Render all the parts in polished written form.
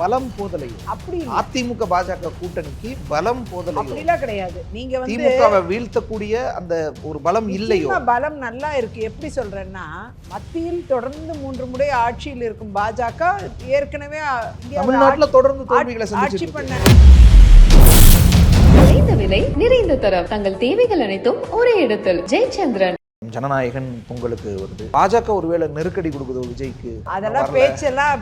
பலம் போதலையும் அப்படி அதிமுக பாஜக கூட்டணிக்கு பலம் போதலையும் அப்படிலாம் கிடையாது. நீங்க வந்து திமுகவை வீழ்த்தக்கூடிய அந்த ஒரு பலம் இல்லையோ? பலம் நல்லா இருக்கு. எப்படி சொல்றேன்னா, மத்தியில் தொடர்ந்து 3 முறை ஆட்சியில் இருக்கும் பாஜக ஏற்கனவே தமிழ்நாட்டுல தொடர்ந்து தோல்விகளை ஆட்சி சந்திச்சிட்டு பண்ண குறைந்த விலை நிறைந்த தரம் தங்கள் தேவைகள் அனைத்தும் ஒரே இடத்தில் ஜெயச்சந்திரன். ஜனநாயகன் பொங்கலுக்கு வருது. பாஜக ஒருவேளை நெருக்கடி கொடுக்குதோ விஜய்க்கு? அதெல்லாம் பேச்செல்லாம்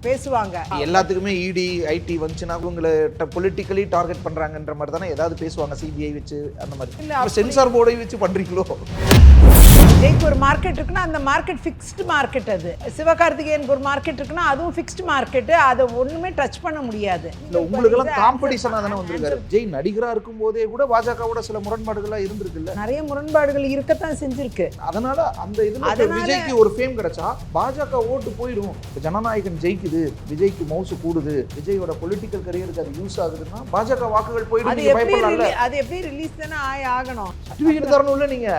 பேசுவாங்க. எல்லாத்துக்குமே இடி ஐடி வந்துச்சுன்னா உங்களை பொலிட்டிக்கலி டார்கெட் பண்றாங்கன்ற மாதிரி தானே ஏதாவது பேசுவாங்க. சிபிஐ வச்சு அந்த மாதிரி சென்சார் போர்டை வச்சு பண்றீங்களோ? விஜய்க்கு ஒரு மார்க்கெட் இருக்குன்னா அந்த மார்க்கெட் ஃபிக்ஸ்டு மார்க்கெட். அது சிவகார்த்திகேயனுக்கு ஒரு மார்க்கெட் இருக்குன்னா அதுவும் ஃபிக்ஸ்டு மார்க்கெட். அதை ஒண்ணுமே டச் பண்ண முடியாது. இல்ல உங்களுக்கு எல்லாம் காம்படிஷனா தானே வந்திருக்காரு. விஜய் நடிகரா இருக்கும் போதே கூட பாஜகவோட சில முரண்பாடுகள் இருக்குல்ல? நிறைய முரண்பாடுகள் இருக்கத்தான் செஞ்சிருக்கு. அதனால அந்த இதுல விஜய்க்கு ஒரு ஃபேம் கிடைச்சா பாஜக ஓட்டு போயிடும். ஜனநாயகன் ஜெயிக்குது, விஜய்க்கு மவுசு கூடுது, விஜயோட பொலிட்டிக்கல் கரியருக்கு அது யூஸ் ஆகுதுன்னா பாஜக வாக்குகள் போயிடும். அது எப்படி ரிலீஸ் தானே ஆகணும். சர்டிபிகேட் தரணும்ல நீங்க.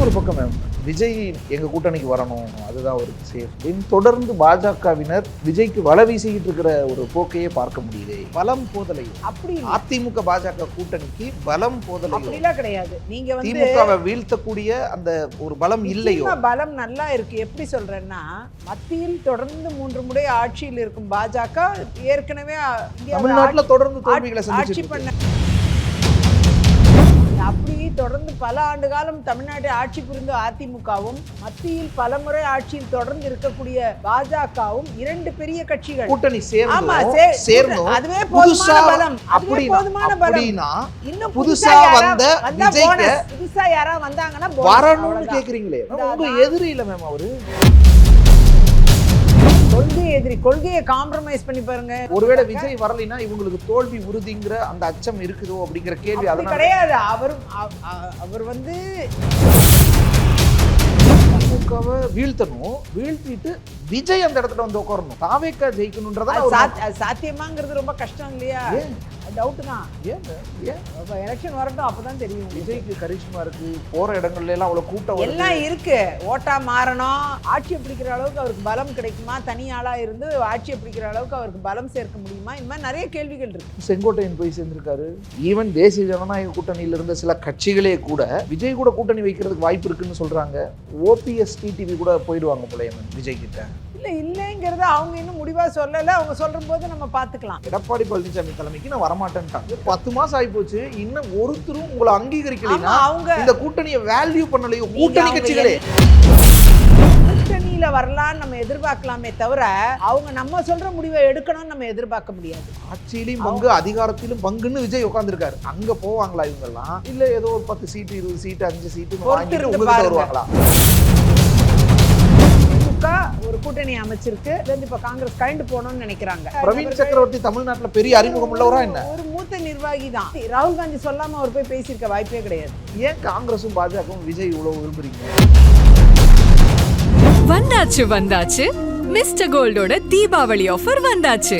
ஒரு பக்கம் மேம் விஜய் எங்க கூட்டணிக்கு வரணும், அதுதான் ஒரு சேஃப். தொடர்ந்து பாஜகவினர் விஜய்க்கு வலை வீசிக்கிட்டு இருக்கிற ஒரு போக்கையே பார்க்க முடியுது. பலம் போதலையும் அப்படி அதிமுக பாஜக கூட்டணிக்கு பலம் போதலையும் அப்படிலாம் கிடையாது. நீங்க வந்து திமுகவை வீழ்த்தக்கூடிய அந்த ஒரு பலம் இல்லையோ? பலம் நல்லா இருக்கு. எப்படி சொல்றேன்னா, மத்தியில் தொடர்ந்து 3 முறை ஆட்சியில் இருக்கும் பாஜக ஏற்கனவே தமிழ்நாட்டுல தொடர்ந்து தோல்விகளை ஆட்சி பண்ண அப்படி தொடர்ந்து பல ஆண்டு காலம் தமிழ்நாட்டை ஆட்சி புரிந்த அதிமுகவும் மத்தியில் பலமுறை ஆட்சியில் தொடர்ந்து இருக்கக்கூடிய பாஜகவும் 2 பெரிய கட்சிகள் கூட்டணி சேர்ந்து அதுவே போதுமான பலம். இன்னும் புதுசா வந்த விஜய்க்கு புதுசா யாரா வந்தாங்கன்னா வரணும்னு கேக்குறீங்களே. உங்க எதிரி இல்ல மேம் அவரு. கொள்கையை காம்ப்ரமைஸ் பண்ணி பாருங்க. ஒருவேளை விஜய் வரலைன்னா இவங்களுக்கு தோல்வி உறுதிங்கிற அந்த அச்சம் இருக்குதோ அப்படிங்கிற கேள்வி அதனால கிடையாது. அவர் வந்து திமுகவை வீழ்த்தணும், வீழ்த்திட்டு விஜய் அந்த இடத்துல வந்து உட்காரணும், தாவேக்கா ஜெயிக்கணும்ன்றதா சாத்தியமாங்கிறது ரொம்ப கஷ்டம் இல்லையா? டவுட் தான். எலெக்ஷன் வரட்டும், அப்பதான் தெரியும். விஜய்க்கு கரிஷ்மா இருக்கு, போற இடங்கள்ல எல்லாம் அவ்வளவு கூட்டம் எல்லாம் இருக்கு. ஓட்டா மாறணும், ஆட்சியை பிடிக்கிற அளவுக்கு அவருக்கு பலம் கிடைக்குமா? தனி ஆளா இருந்து ஆட்சியை பிடிக்கிற அளவுக்கு அவருக்கு பலம் சேர்க்க முடியுமா? இந்த மாதிரி நிறைய கேள்விகள் இருக்கு. செங்கோட்டையன் போய் சேர்ந்திருக்காரு. ஈவன் தேசிய ஜனநாயக கூட்டணியில இருந்த சில கட்சிகளே கூட விஜய் கூட கூட்டணி வைக்கிறதுக்கு வாய்ப்பு இருக்குன்னு சொல்றாங்க. ஓபிஎஸ் டிடிவி கூட போயிடுவாங்க போல விஜய் கிட்ட. இல்லைங்கிறத அவங்க இன்னும் முடிவா சொல்லல. அவங்க சொல்ற போது நம்ம பாத்துக்கலாம். எடப்பாடி பழனிசாமி தலைமைக்கு நான் வரமாட்டேன்ட்டாங்க. 10 மாசம் ஆகி போச்சு. இன்னும் ஒருத்தரும் உங்களை அங்கீகரிக்கலைன்னா அவங்க இந்த கூட்டணியை வேல்யூ பண்ணலையோ? கூட்டணி கட்சிகளே கூட்டணியில வரலான்னு நம்ம எதிர்பார்க்கலாமே தவிர அவங்க நம்ம சொல்ற முடிவை எடுக்கணும்னு நம்ம எதிர்பார்க்க முடியாது. ஆட்சியிலும் பங்கு, அதிகாரத்திலும் பங்குன்னு விஜய் உட்கார்ந்துருக்காரு. அங்க போவாங்களா இவங்க எல்லாம்? இல்ல ஏதோ ஒரு 10 சீட்டு 20 சீட்டு 5 சீட்டு வாங்கிட்டு உங்ககிட்ட வருவாங்களா? ஒரு கூட்டணி அமைச்சிருக்கு. இப்ப காங்கிரஸ் கழிந்து போகணும்னு நினைக்கிறாங்க. பிரவீன் சக்கரவர்த்தி தமிழ்நாட்டுல பெரிய அறிமுகம் உள்ளவரா என்ன? ஒரு மூத்த நிர்வாகி தான். ராகுல் காந்தி சொல்லாம அவர் போய் பேசியிருக்க வாய்ப்பே கிடையாது. ஏன் காங்கிரஸும் பாஜகவும் விஜய் இவ்வளவு விரும்புறீங்க? வந்தாச்சு மிஸ்டர் கோல்டோட தீபாவளி ஆஃபர் வந்தாச்சு.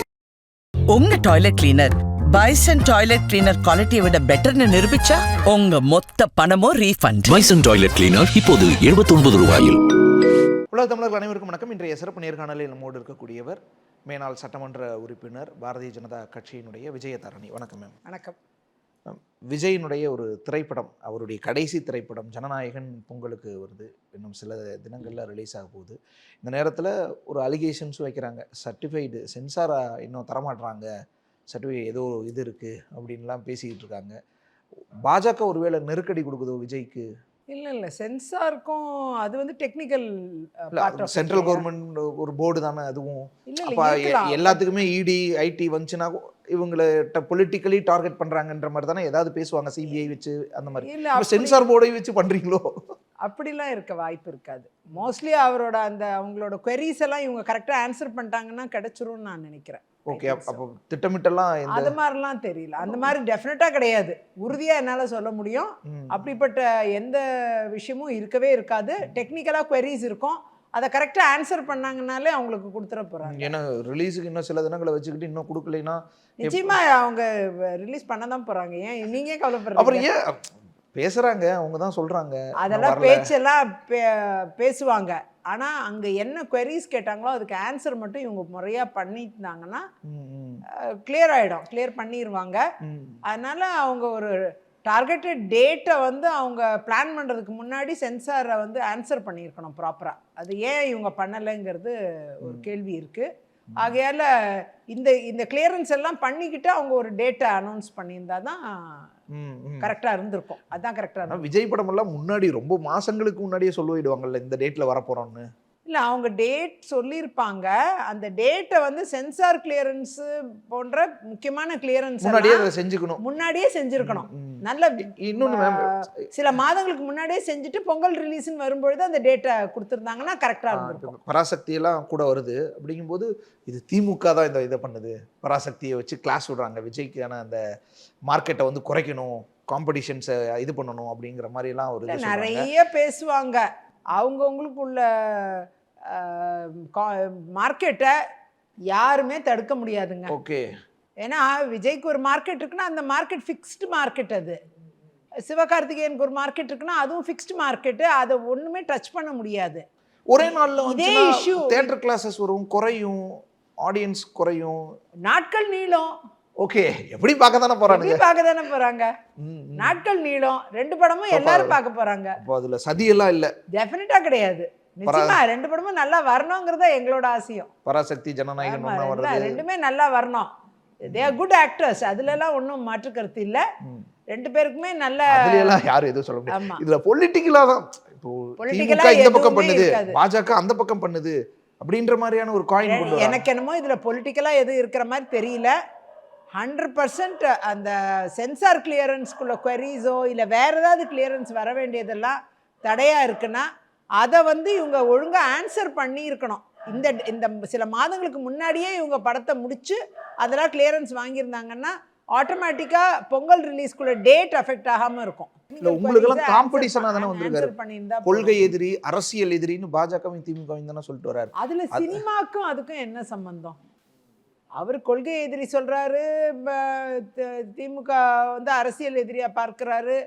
உங்க toilet cleaner bison toilet cleaner குவாலிட்டியை விட பெட்டர்னு நிரூபிச்சா உங்க மொத்த பணமும் ரீஃபண்ட். பைசன் டாய்லெட் கிளீனர் இப்போது 79 ரூபாயில். உலக தமிழர்கள் அனைவருக்கும் வணக்கம். இன்றைய சிறப்பு நேர்காணலில் நம்மோடு இருக்கக்கூடியவர் மேனாள் சட்டமன்ற உறுப்பினர் பாரதிய ஜனதா கட்சியினுடைய விஜயதாரணி. வணக்கம் மேம். வணக்கம். விஜயினுடைய ஒரு திரைப்படம், அவருடைய கடைசி திரைப்படம் ஜனநாயகன் பொங்கலுக்கு வருது. இன்னும் சில தினங்களில் ரிலீஸ் ஆக போகுது. இந்த நேரத்தில் ஒரு அலிகேஷன்ஸும் வைக்கிறாங்க. சர்டிஃபைடு சென்சாரா இன்னும் தரமாட்டுறாங்க, சர்டிஃபிகேட் ஏதோ இது இருக்குது அப்படின்லாம் பேசிக்கிட்டு இருக்காங்க. பாஜக ஒருவேளை நெருக்கடி கொடுக்குதோ விஜய்க்கு? இல்ல சென்சாருக்கும் அது வந்து டெக்னிக்கல் சென்ட்ரல் கவர்மெண்ட் ஒரு போர்டு தானே அதுவும். அப்ப எல்லாத்துக்குமே இடி ஐடி வந்துச்சுன்னா இவங்களை பொலிட்டிக்கலி டார்கெட் பண்றாங்கன்ற மாதிரி தானே ஏதாவது பேசுவாங்க. சிபிஐ வச்சு அந்த மாதிரி சென்சார் போர்டை வச்சு பண்றீங்களோ? அப்படிலாம் இருக்க வாய்ப்பு இருக்காது. மோஸ்ட்லி அவரோட அந்த அவங்களோட queries எல்லாம் இவங்க கரெக்டா ஆன்சர் பண்ணிட்டாங்கன்னா கிடைச்சிரும்னு நான் நினைக்கிறேன். ஓகே. அப்போ திட்டமிட்டெல்லாம் அது மாதிரிலாம் தெரியல. அந்த மாதிரி டெஃபினட்டா கிடையாது. உறுதியா என்னால சொல்ல முடியும். அப்படிப்பட்ட எந்த விஷயமும் இருக்கவே இருக்காது. டெக்னிக்கலா queries இருக்கும். அதை கரெக்டா ஆன்சர் பண்ணாங்கனாலே அவங்களுக்கு கொடுத்துட போறாங்க. ஏன்னா ரிலீஸுக்கு இன்னும் சில தினங்களை வச்சுக்கிட்டு இன்னும் கொடுக்கலைன்னா நிச்சயமா அவங்க ரிலீஸ் பண்ண தான் போறாங்க. ஏன் நீங்க கவலைப்படுறீங்க? அப்புறம் ஏன் பேசுறாங்க, அவங்க தான் சொல்றாங்க. அதெல்லாம் வரல. பேச்செல்லாம் பேசுவாங்க. ஆனால் அங்கே என்ன queries கேட்டாங்களோ அதுக்கு ஆன்சர் மட்டும் இவங்க முறையாக பண்ணியிருந்தாங்கன்னா கிளியர் ஆகிடும், கிளியர் பண்ணிடுவாங்க. அதனால் அவங்க ஒரு டார்கெட்டட் டேட்டை வந்து அவங்க பிளான் பண்ணுறதுக்கு முன்னாடி சென்சாரை வந்து ஆன்சர் பண்ணியிருக்கணும் ப்ராப்பராக. அது ஏன் இவங்க பண்ணலைங்கிறது ஒரு கேள்வி இருக்குது. ஆகையால் இந்த கிளியரன்ஸ் எல்லாம் பண்ணிக்கிட்டு அவங்க ஒரு டேட்டை அனௌன்ஸ் பண்ணியிருந்தா தான் கரெக்டாக இருந்திருக்கும். அதுதான் கரெக்டாக இருக்கும். விஜய் படம் எல்லாம் முன்னாடி ரொம்ப மாசங்களுக்கு முன்னாடியே சொல்லிடுவாங்கல்ல இந்த டேட்ல வரப்போறோம்னு. இல்லை, அவங்க டேட் சொல்லியிருப்பாங்க. அந்த டேட்டை வந்து சென்சார் கிளியரன்ஸு போன்ற முக்கியமான கிளியரன்ஸ் முன்னாடியே அதை செஞ்சுக்கணும், முன்னாடியே செஞ்சுருக்கணும். நல்ல இன்னொன்று மேம், சில மாதங்களுக்கு முன்னாடியே செஞ்சுட்டு பொங்கல் ரிலீஸ்ன்னு வரும்பொழுது அந்த டேட்டை கொடுத்துருந்தாங்கன்னா கரெக்டாக இருந்திருக்கும். பராசக்தி எல்லாம் கூட வருது அப்படிங்கும்போது இது திமுக தான் இந்த இதை பண்ணுது. பராசக்தியை வச்சு கிளாஸ் விடுறாங்க, விஜய்க்கான அந்த மார்க்கெட்டை வந்து குறைக்கணும், காம்படிஷன்ஸை இது பண்ணணும் அப்படிங்கிற மாதிரிலாம் ஒரு நிறைய பேசுவாங்க. அவங்கவுங்களுக்குள்ள மார்க்கெட்டை யாருமே தடுக்க முடியாதுங்க. ஓகே. ஏன்னா விஜய்க்கு ஒரு மார்க்கெட் இருக்குன்னா அந்த மார்க்கெட் ஃபிக்ஸ்டு மார்க்கெட். அது சிவகார்த்திகேயனுக்கு ஒரு மார்க்கெட் இருக்குன்னா அதுவும் ஃபிக்ஸ்டு மார்க்கெட்டு. அதை ஒன்றுமே டச் பண்ண முடியாது. ஒரே நாளில் இதே இஷ்யூ தியேட்டர் கிளாஸஸ் வரும், குறையும், ஆடியன்ஸ் குறையும், நாட்கள் நீளம். ஓகே, எப்படி பார்க்க தானே போறாங்க, பார்க்க தானே போறாங்க. நாட்கள் நீளம், 2 படமும் எல்லாரும் பார்க்க போறாங்க. அப்போ அதுல சதியெல்லாம் இல்ல, டெஃபினட்டா கிடையாது. நிச்சயமா 2 படமும் நல்லா வரணுங்கிறத எங்களோட ஆசையும். பராசக்தி ஜனநாயகன் ரெண்டுமே நல்லா வரணும். தே ஆர் குட் ஆக்டர்ஸ், அதுல எல்லாம் ஒன்றும் மாற்று கருத்து இல்ல. 2 பேருக்குமே நல்ல, அதுலலாம் யாரும் எதுவும் சொல்ல முடியாது. இதுல பொலிட்டிக்கலா தான், இப்போ திமுக இந்த பக்கம் பண்ணுது, பாஜக அந்த பக்கம் பண்ணுது அப்படின்ற மாதிரியான ஒரு காயின் கொண்டு வராங்க. எனக்கு என்னமோ இதுல பொலிட்டிக்கலா எதுவும் இருக்கிற மாதிரி தெரியல. 100% அந்த சென்சார் கிளியரன்ஸ்குள்ள queries-ஓ இல்லை வேற ஏதாவது கிளியரன்ஸ் வர வேண்டியதெல்லாம் தடையா இருக்குன்னா அதை வந்து இவங்க ஒழுங்கா ஆன்சர் பண்ணியிருக்கணும். இந்த சில மாதங்களுக்கு முன்னாடியே இவங்க படத்தை முடிச்சு அதெல்லாம் கிளியரன்ஸ் வாங்கியிருந்தாங்கன்னா ஆட்டோமேட்டிக்காக பொங்கல் ரிலீஸ்க்குள்ள டேட் அஃபெக்ட் ஆகாமல் இருக்கும். உங்களுக்கெல்லாம் காம்படிஷனாக தானே வந்திருக்காரு. கொள்கை எதிரி, அரசியல் எதிரின்னு பாஜகவும் திமுகவும் தானே சொல்லிட்டு வர்றாரு. அதில் சினிமாக்கும் அதுக்கும் என்ன சம்பந்தம்? அவர் கொள்கை எதிரி சொல்கிறாரு, திமுக வந்து அரசியல் எதிரியாக பார்க்குறாரு.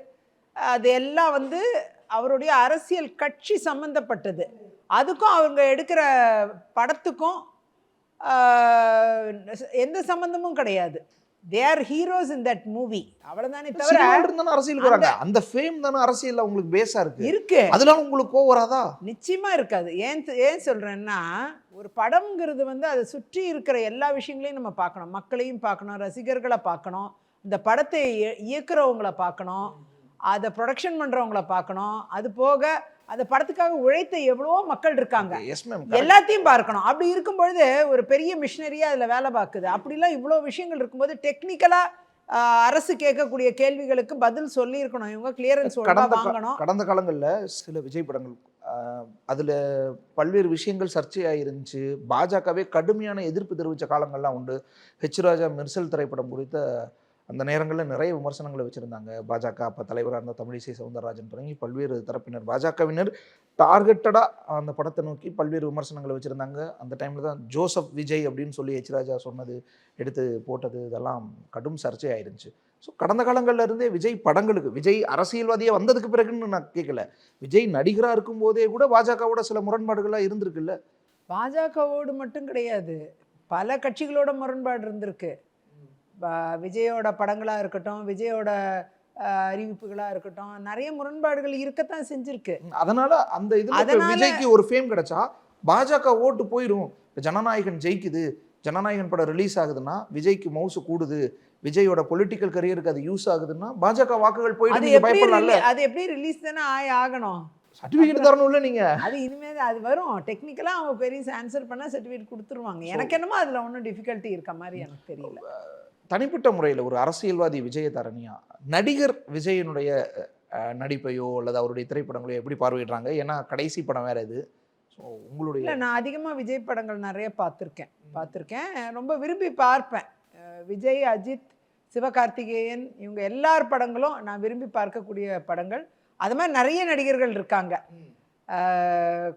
அது எல்லாம் வந்து அவருடைய அரசியல் கட்சி சம்மந்தப்பட்டது. அதுக்கும் அவங்க எடுக்கிற படத்துக்கும் எந்த சம்பந்தமும் கிடையாது. They are heroes in that movie. அவ்வளவுதானே தவிர அரசியலுக்கு வராங்க. அந்த ஃபேம் தானே அரசியல்ல உங்களுக்கு பேஸா இருக்கு. அதெல்லாம் உங்களுக்கு கோவம் வராதா? நிச்சயமா இருக்காது. ஏன் சொல்றேன்னா, ஒரு படம்ங்கிறது வந்து அதை சுற்றி இருக்கிற எல்லா விஷயங்களையும் நம்ம பார்க்கணும். மக்களையும் பார்க்கணும், ரசிகர்களை பார்க்கணும், இந்த படத்தை இயக்குறவங்களை பார்க்கணும், அதை ப்ரொடக்ஷன் பண்றவங்கள பார்க்கணும். அது போக அந்த படத்துக்காக உழைத்த எவ்வளவோ மக்கள் இருக்காங்க, எல்லாத்தையும் பார்க்கணும். அப்படி இருக்கும்பொழுது ஒரு பெரிய மிஷினரியா அதில் வேலை பார்க்குது. அப்படிலாம் இவ்வளோ விஷயங்கள் இருக்கும்போது டெக்னிக்கலாக அரசு கேட்கக்கூடிய கேள்விகளுக்கு பதில் சொல்லியிருக்கணும். இவங்க கிளியரன்ஸ் வாங்கணும். கடந்த காலங்களில் சில விஜய் படங்கள் அதில் பல்வேறு விஷயங்கள் சர்ச்சையாக இருந்துச்சு. பாஜகவே கடுமையான எதிர்ப்பு தெரிவித்த காலங்கள்லாம் உண்டு. ஹெச் ராஜா மெர்சல் திரைப்படம் குறித்த அந்த நேரங்களில் நிறைய விமர்சனங்களை வச்சுருந்தாங்க. பாஜக அப்போ தலைவராக இருந்த தமிழிசை சவுந்தரராஜன் தொடங்கி பல்வேறு தரப்பினர், பாஜகவினர் டார்கெட்டடாக அந்த படத்தை நோக்கி பல்வேறு விமர்சனங்களை வச்சுருந்தாங்க. அந்த டைமில் தான் ஜோசப் விஜய் அப்படின்னு சொல்லி ஹெச் ராஜா சொன்னது, எடுத்து போட்டது, இதெல்லாம் கடும் சர்ச்சையாயிருந்துச்சு. ஸோ கடந்த காலங்களில் இருந்தே விஜய் படங்களுக்கு, விஜய் அரசியல்வாதியாக வந்ததுக்கு பிறகுன்னு நான் கேட்கல, விஜய் நடிகராக இருக்கும்போதே கூட பாஜகவோட சில முரண்பாடுகளாக இருந்திருக்குல்ல. பாஜகவோடு மட்டும் கிடையாது, பல கட்சிகளோட முரண்பாடு இருந்திருக்கு. விஜயோட படங்களாக இருக்கட்டும், விஜயோட அறிவிப்புகளாக இருக்கட்டும், நிறைய முரண்பாடுகள் இருக்கத்தான் செஞ்சிருக்கு. அதனால அந்த இது விஜய்க்கு ஒரு ஃபேம் கிடைச்சா பாஜக ஓட்டு போயிடும். ஜனநாயகன் ஜெயிக்குது, ஜனநாயகன் படம் ரிலீஸ் ஆகுதுன்னா விஜய்க்கு மவுசு கூடுது, விஜயோட பொலிட்டிக்கல் கரியருக்கு அது யூஸ் ஆகுதுன்னா பாஜக வாக்குகள் போயிட்டு பயப்படல. அது எப்படி ரிலீஸ் தானே ஆகணும், சர்டிஃபிகேட் தரணும் இல்லை நீங்க. அது இனிமேல் அது வரும். டெக்னிக்கலாக அவங்க பெரிய ஆன்சர் பண்ணால் சர்டிஃபிகேட் கொடுத்துருவாங்க. எனக்கு என்னமோ அதில் ஒன்றும் டிஃபிகல்ட்டி இருக்க மாதிரி எனக்கு தெரியல. தனிப்பட்ட முறையில் ஒரு அரசியல்வாதி விஜயதாரணியா நடிகர் விஜயனுடைய நடிப்பையோ அல்லது அவருடைய திரைப்படங்களையோ எப்படி பார்வையிடுறாங்க? ஏன்னா கடைசி படம் வேற இது. ஸோ உங்களுடைய இல்லை, நான் அதிகமாக விஜய் படங்கள் நிறைய பார்த்துருக்கேன், ரொம்ப விரும்பி பார்ப்பேன். விஜய், அஜித், சிவகார்த்திகேயன் இவங்க எல்லார் படங்களும் நான் விரும்பி பார்க்கக்கூடிய படங்கள். அது மாதிரி நிறைய நடிகர்கள் இருக்காங்க.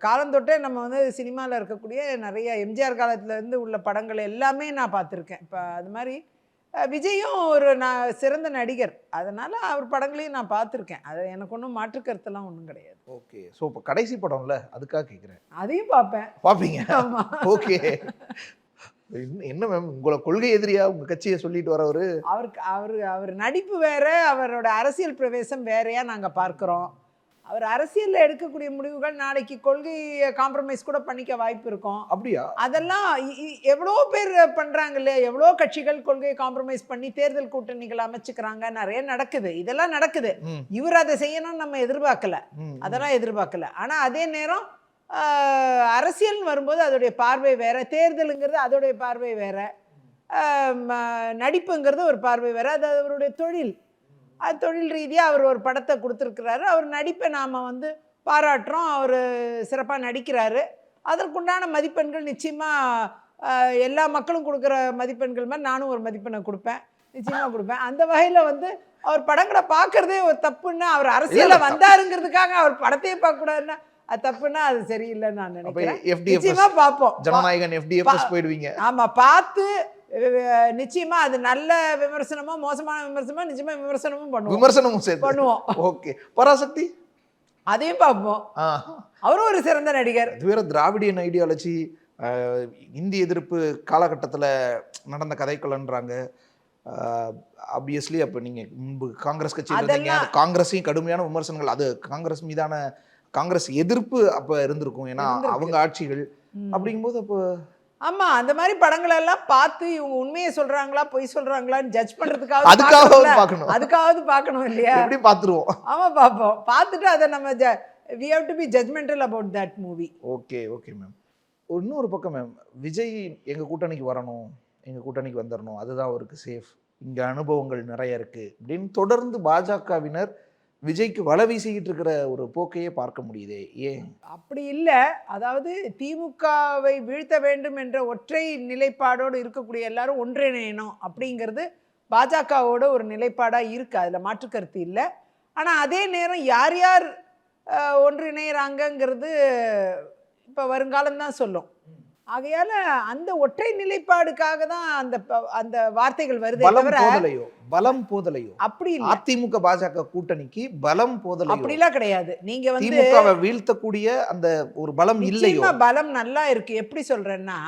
காலந்தொட்டே நம்ம வந்து சினிமாவில் இருக்கக்கூடிய நிறைய எம்ஜிஆர் காலத்துலேருந்து உள்ள படங்கள் எல்லாமே நான் பார்த்துருக்கேன். இப்போ அது மாதிரி விஜயும் ஒரு சிறந்த நடிகர், அதனால அவர் படங்களையும் நான் பார்த்துருக்கேன். அது எனக்கு ஒன்றும் மாற்று கருத்தெல்லாம் ஒன்றும் கிடையாது. ஓகே. ஸோ இப்போ கடைசி படம்ல அதுக்காக கேட்குறேன். அதையும் பார்ப்பேன். பார்ப்பீங்க? ஆமா. ஓகே. என்ன மேம் உங்களை கொள்கை எதிரியா உங்க கட்சியை சொல்லிட்டு வரவரு? அவர் நடிப்பு வேற, அவரோட அரசியல் பிரவேசம் வேறையா நாங்க பார்க்கிறோம். அவர் அரசியல்ல எடுக்கக்கூடிய முடிவுகள் நாளைக்கு கொள்கையை காம்ப்ரமைஸ் கூட பண்ணிக்க வாய்ப்பு இருக்கும். அப்படியா? அதெல்லாம் எவ்வளோ பேர் பண்றாங்க இல்லையா, எவ்வளோ கட்சிகள் கொள்கையை காம்ப்ரமைஸ் பண்ணி தேர்தல் கூட்டணிகள் அமைச்சுக்கிறாங்க, நிறைய நடக்குது, இதெல்லாம் நடக்குது. இவர் அதை செய்யணும்னு நம்ம எதிர்பார்க்கல, அதெல்லாம் எதிர்பார்க்கல. ஆனா அதே நேரம் அரசியல்னு வரும்போது அதோடைய பார்வை வேற, தேர்தலுங்கிறது அதோடைய பார்வை வேற, நடிப்புங்கிறது ஒரு பார்வை வேற, அது அவருடைய தொழில். அது தொழில் ரீதியாக அவர் ஒரு படத்தை கொடுத்துருக்கிறாரு, அவர் நடிப்பை நாம் வந்து பாராட்டுறோம், அவர் சிறப்பாக நடிக்கிறாரு. அதற்குண்டான மதிப்பெண்கள் நிச்சயமாக எல்லா மக்களும் கொடுக்குற மதிப்பெண்கள் மாதிரி நானும் ஒரு மதிப்பெண்ணை கொடுப்பேன், நிச்சயமாக கொடுப்பேன். அந்த வகையில் வந்து அவர் படங்களை பார்க்குறதே ஒரு தப்புன்னா, அவர் அரசியலில் வந்தாருங்கிறதுக்காக அவர் படத்தையே பார்க்கக்கூடாதுன்னா அது தப்புன்னா அது சரியில்லைன்னு நான் நினைக்கிறேன். நிச்சயமாக பார்ப்போம். ஜனநாயகன் FDFS போயிடுவீங்க. ஆமாம், பார்த்து நிச்சயமா அது நல்ல விமர்சனமோ மோசமான விமர்சனமோ நிச்சயமா விமர்சனமும் பண்ணுவோம். ஓகே. பராசக்தி அதையும் பார்ப்போம். அவரும் ஒரு சிறந்த நடிகர். இது வேற திராவிடியன் ஐடியாலஜி, இந்தி எதிர்ப்பு காலகட்டத்தில் நடந்த கதைக்கலன்றாங்க. ஆப்வியஸ்லி அப்போ நீங்கள் முன்பு காங்கிரஸ் கட்சியில் இருந்தீங்க, காங்கிரஸையும் கடுமையான விமர்சனங்கள், அது காங்கிரஸ் மீதான காங்கிரஸ் எதிர்ப்பு அப்போ இருந்திருக்கும், ஏன்னா அவங்க ஆட்சிகள். அப்படிங்கும்போது அப்போ ஆமா, அந்த மாதிரி படங்கள் எல்லாம் பார்த்து இவங்க உண்மையை சொல்றாங்களா பொய் சொல்றாங்களான்னு ஜட்ஜ் பண்றதுக்காக அதுக்காவது பார்க்கணும் இல்லையா? எப்படி பார்த்துருவோம். ஆமா, பார்ப்போம். பார்த்துட்டு அதை நம்ம we have to be judgmental about that movie. Okay okay ma'am. இன்னொரு பக்கம் மேம், விஜய் எங்க கூட்டணிக்கு வரணும், எங்க கூட்டணிக்கு வந்துடணும், அதுதான் அவருக்கு சேஃப், இங்க அனுபவங்கள் நிறைய இருக்கு அப்படின்னு தொடர்ந்து பாஜகவினர் விஜய்க்கு வலை வீசிக்கிட்டு இருக்கிற ஒரு போக்கையே பார்க்க முடியுதே, ஏன்? அப்படி இல்லை. அதாவது திமுகவை வீழ்த்த வேண்டும் என்ற ஒற்றை நிலைப்பாடோடு இருக்கக்கூடிய எல்லாரும் ஒன்றிணையணும் அப்படிங்கிறது பாஜகவோட ஒரு நிலைப்பாடாக இருக்குது, அதில் மாற்றுக்கருத்து இல்லை. ஆனால் அதே நேரம் யார் யார் ஒன்றிணைகிறாங்கங்கிறது இப்போ வருங்காலம்தான் சொல்லும். ஆகையால அந்த ஒற்றை நிலைப்பாடுக்காக தான் அந்த வார்த்தைகள் வருது. பலம் போதலையோ அப்படி இல்லை. அதிமுக பாஜக கூட்டணிக்கு பலம் போதலையோ அப்படிலாம் கிடையாது. நீங்க வந்து திமுகவை வீழ்த்தக்கூடிய அந்த ஒரு பலம் இல்லையோ? பலம் நல்லா இருக்கு. எப்படி சொல்றேன்னா,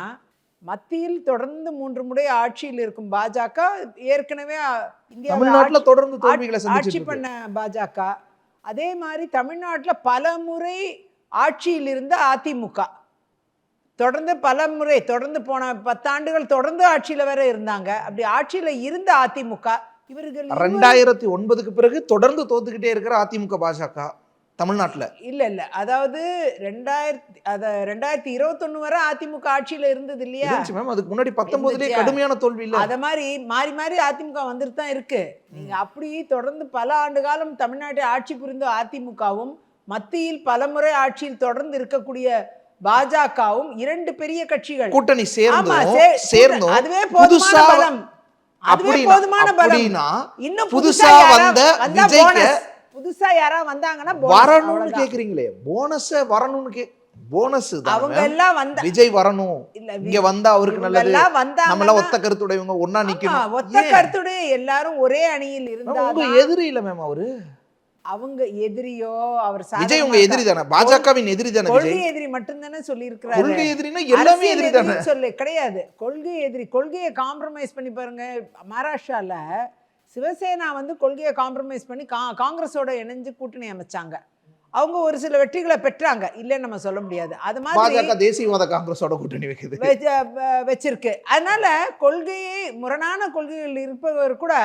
மத்தியில் தொடர்ந்து 3 முறை ஆட்சியில் இருக்கும் பாஜக, ஏற்கனவே தமிழ்நாட்டில் தொடர்ந்து தோல்விகளை ஆட்சி பண்ண பாஜக, அதே மாதிரி தமிழ்நாட்டில் பல முறை ஆட்சியில் இருந்த அதிமுக, தொடர்ந்து பல முறை தொடர்ந்து போன 10 ஆண்டுகள் தொடர்ந்து ஆட்சியில் வேற இருந்தாங்க. அப்படி ஆட்சியில் இருந்த அதிமுக இவர்கள் 2009க்கு பிறகு தொடர்ந்து தோத்துக்கிட்டே இருக்கிற அதிமுக பாஜக தமிழ்நாட்டில் இல்ல, அதாவது 2021 வரை அதிமுக ஆட்சியில் இருந்தது இல்லையா? அதுக்கு முன்னாடி 19லயே கடுமையான தோல்வி இல்லை. அத மாதிரி மாறி மாறி அதிமுக வந்துட்டு தான் இருக்கு. நீங்க அப்படி தொடர்ந்து பல ஆண்டு காலம் தமிழ்நாட்டை ஆட்சி புரிந்த அதிமுகவும் மத்தியில் பல முறை ஆட்சியில் தொடர்ந்து இருக்கக்கூடிய பாஜகவும் 2 பெரிய கட்சிகள் கூட்டணி சேர்ந்தோம். அதுவே போதுமான பலம். அதுவே போதுமான பலம். இன்னும் புதுசா வந்த விஜய்க்கு புதுசா யாரா வந்தாங்கன்னா வரணும்னு கேக்குறீங்களே, போனஸ் வரணும்னு போனஸ் அவங்க எல்லாம் வந்த விஜய் வரணும், இங்க வந்தா அவருக்கு நல்லது, நம்ம எல்லாம் ஒத்த கருத்துடையவங்க ஒண்ணா நிக்கணும். ஒத்த கருத்துடைய எல்லாரும் ஒரே அணியில் இருந்தா எதிரி இல்ல மேம் அவரு. அவங்க எதிரியோ அவர் விஜய் உங்க எதிரி தானே, பாஜகவின் எதிரி தானே, கொள்கை எதிரி மட்டும் தானே சொல்லி இருக்காரு. கொள்கை எதிரினா எல்லாமே எதிரி தானே சொல்ல கிடையாது. கொள்கை எதிரி, கொள்கையை காம்ப்ரமைஸ் பண்ணி பாருங்க. மகாராஷ்டிரால சிவசேனா வந்து கொள்கையை காம்ப்ரமைஸ் பண்ணி காங்கிரஸோட இணைஞ்சு கூட்டணி அமைச்சாங்க. அவங்க ஒரு சில வெற்றிகளை பெற்றாங்க, இல்லைன்னு நம்ம சொல்ல முடியாது. அது மாதிரி பாஜக தேசியவாத காங்கிரஸோட கூட்டணி வச்சிருக்கு. அதனால கொள்கையை முரணான கொள்கைகள் இருப்பவர் கூட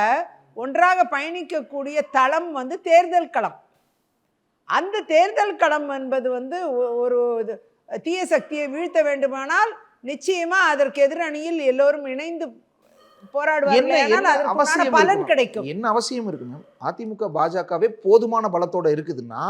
ஒன்றாக பயணிக்கக்கூடிய தளம் வந்து தேர்தல் களம். அந்த தேர்தல் களம் என்பது வந்து ஒரு தீய சக்தியை வீழ்த்த வேண்டுமானால் நிச்சயமா அதற்கு எதிரணியில் எல்லோரும் இணைந்து போராடுவார்கள், பலன் கிடைக்கும். என்ன அவசியம் இருக்கு மேம்? அதிமுக பாஜகவே போதுமான பலத்தோட இருக்குதுன்னா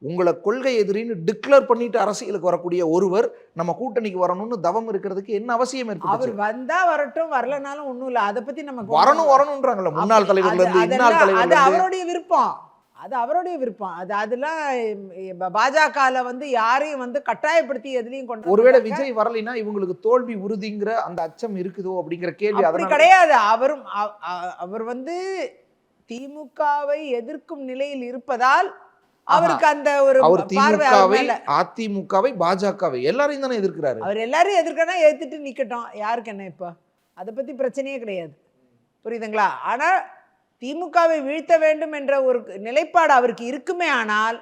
உங்களை கொள்கை எதிரின்னு டிக்ளேர் பண்ணிட்டு அரசியலுக்கு வரக்கூடிய ஒருவர் நம்ம கூட்டணிக்கு வரணும்னு தவம் இருக்கிறதுக்கு என்ன அவசியம் இருக்கு? அவர் வந்தா வரட்டும், வரலனாலும் ஒண்ணும் இல்ல. அதை பத்தி நமக்கு வரணும்ன்றாங்கல்ல முன்னாள் தலைவர்கள் இருந்து, இன்னாள் தலைவர்கள், அது அவருடைய விருப்பம், அது அவருடைய விருப்பம். அதெல்லாம் பாஜகவில் வந்து யாரையும் வந்து கட்டாயப்படுத்தி எதுலையும் கொண்டு ஒருவேளை விஜய் வரலைன்னா இவங்களுக்கு தோல்வி உறுதிங்கிற அந்த அச்சம் இருக்குதோ அப்படிங்கிற கேள்வி அப்படி அதனால கிடையாது. அவர் வந்து திமுகவை எதிர்க்கும் நிலையில் இருப்பதால் அவருக்கு அந்த ஒரு அவர் பார்வை அவர் திமுகவை மேல. அதிமுகவை பாஜகவை எல்லாரையும் தானே எதிர்க்கிறாரு. அவர் எல்லாரும் எதிர்க்கனா ஏத்துட்டு நிக்கட்டும், யாருக்கு என்ன இப்போ, அதை பத்தி பிரச்சனையே கிடையாது, புரியுதுங்களா? ஆனா திமுகவை வீழ்த்த வேண்டும் என்ற ஒரு நிலைப்பாடு அவருக்கு இருக்குமே, ஆனால்